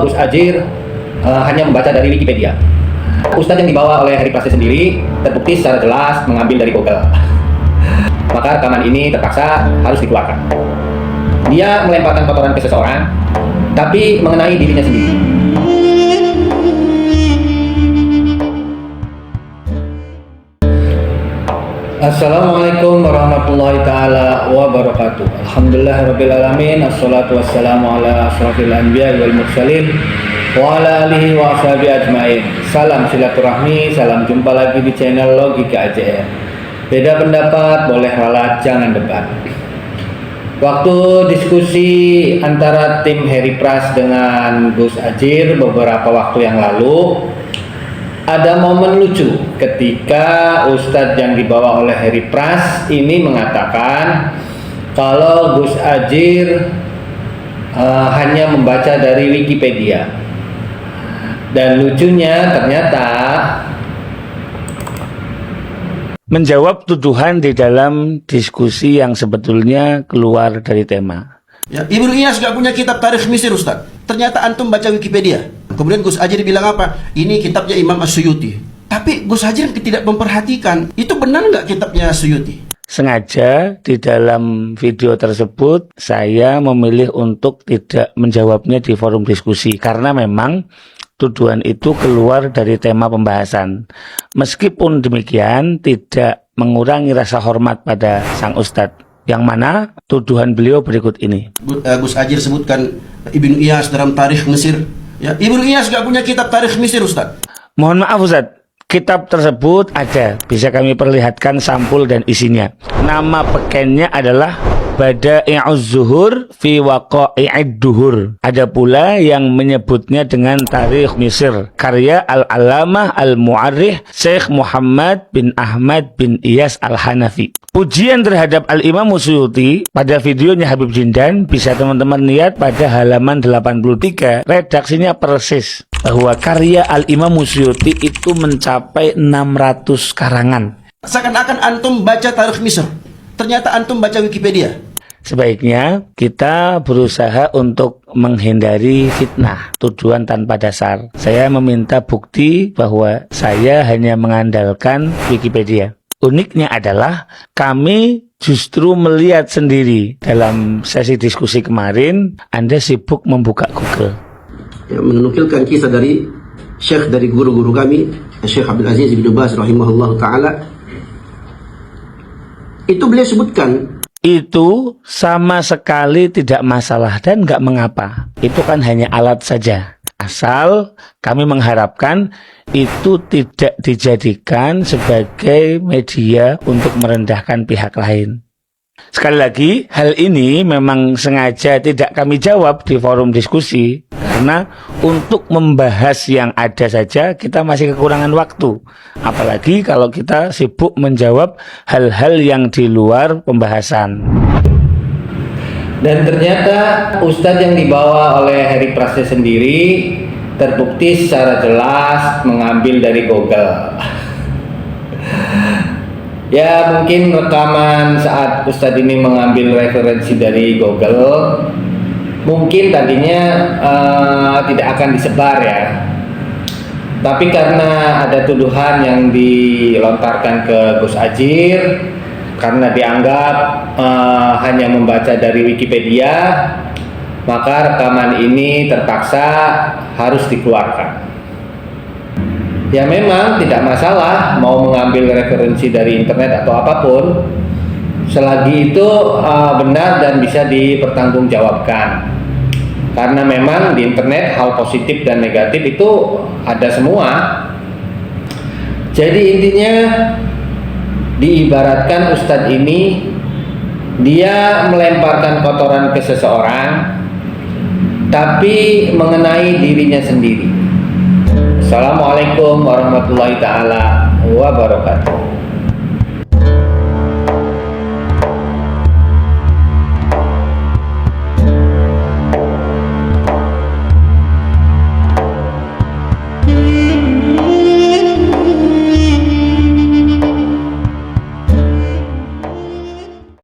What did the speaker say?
Gus Adjir hanya membaca dari Wikipedia. Ustadz yang dibawa oleh Heri Prase sendiri terbukti secara jelas mengambil dari Google. Maka rekaman ini terpaksa harus dikeluarkan. Dia melemparkan kotoran ke seseorang, tapi mengenai dirinya sendiri. Assalamualaikum warahmatullahi ta'ala wabarakatuh. Alhamdulillahirrabbilalamin. Assalatu wassalamu ala asrafil anbiya wal mursalin wa ala alihi wa ashabi ajmain. Salam silaturahmi, salam jumpa lagi di channel Logika AJR. Beda pendapat boleh ralat, jangan debat. Waktu diskusi antara tim Heri Pras dengan Gus Adjir beberapa waktu yang lalu, ada momen lucu ketika Ustadz yang dibawa oleh Heri Pras ini mengatakan kalau Gus Adjir hanya membaca dari Wikipedia. Dan lucunya ternyata menjawab tuduhan di dalam diskusi yang sebetulnya keluar dari tema. Ya, Ibnu Iyas gak punya kitab tarikh Mesir, Ustaz. Ternyata antum baca Wikipedia. Kemudian Gus Adjir bilang apa? Ini kitabnya Imam As-Suyuti. Tapi Gus Adjir tidak memperhatikan. Itu benar nggak kitabnya As-Suyuti? Sengaja di dalam video tersebut saya memilih untuk tidak menjawabnya di forum diskusi. Karena memang tuduhan itu keluar dari tema pembahasan. Meskipun demikian tidak mengurangi rasa hormat pada sang ustadz. Yang mana tuduhan beliau berikut ini. Gus Adjir sebutkan Ibnu Iyas dalam tarikh Mesir. Ya, Ibnu Iyas gak punya kitab tarikh Mesir, Ustaz. Mohon maaf Ustaz, kitab tersebut ada. Bisa kami perlihatkan sampul dan isinya. Nama pekennya adalah Bada'i'uz Zuhur fi Waqa'i'id Duhur. Ada pula yang menyebutnya dengan Tarikh Mesir, karya Al-Alamah Al-Mu'arrikh Syekh Muhammad bin Ahmad bin Iyas Al-Hanafi. Pujian terhadap Al-Imam Suyuti pada videonya Habib Jindan bisa teman-teman lihat pada halaman 83. Redaksinya persis bahwa karya Al-Imam Suyuti itu mencapai 600 karangan. Seakan-akan antum baca tarikh Mesir, ternyata antum baca Wikipedia. Sebaiknya kita berusaha untuk menghindari fitnah, tuduhan tanpa dasar. Saya meminta bukti bahwa saya hanya mengandalkan Wikipedia. Uniknya adalah kami justru melihat sendiri dalam sesi diskusi kemarin Anda sibuk membuka Google. Ya, menukilkan kisah dari Syekh dari guru-guru kami, Syekh Abdul Aziz bin Baz rahimahullah ta'ala. Itu beliau sebutkan. Itu sama sekali tidak masalah dan nggak mengapa. Itu kan hanya alat saja. Asal kami mengharapkan itu tidak dijadikan sebagai media untuk merendahkan pihak lain. Sekali lagi, hal ini memang sengaja tidak kami jawab di forum diskusi. Karena untuk membahas yang ada saja kita masih kekurangan waktu. Apalagi kalau kita sibuk menjawab hal-hal yang di luar pembahasan. Dan ternyata Ustadz yang dibawa oleh Heri Prase sendiri terbukti secara jelas mengambil dari Google. Ya mungkin rekaman saat Ustadz ini mengambil referensi dari Google mungkin tadinya tidak akan disebar ya. Tapi karena ada tuduhan yang dilontarkan ke Gus Adjir, karena dianggap hanya membaca dari Wikipedia, maka rekaman ini terpaksa harus dikeluarkan. Ya memang tidak masalah mau mengambil referensi dari internet atau apapun, selagi itu benar dan bisa dipertanggungjawabkan. Karena memang di internet hal positif dan negatif itu ada semua. Jadi intinya diibaratkan Ustadz ini dia melemparkan kotoran ke seseorang tapi mengenai dirinya sendiri. Assalamualaikum warahmatullahi ta'ala wabarakatuh.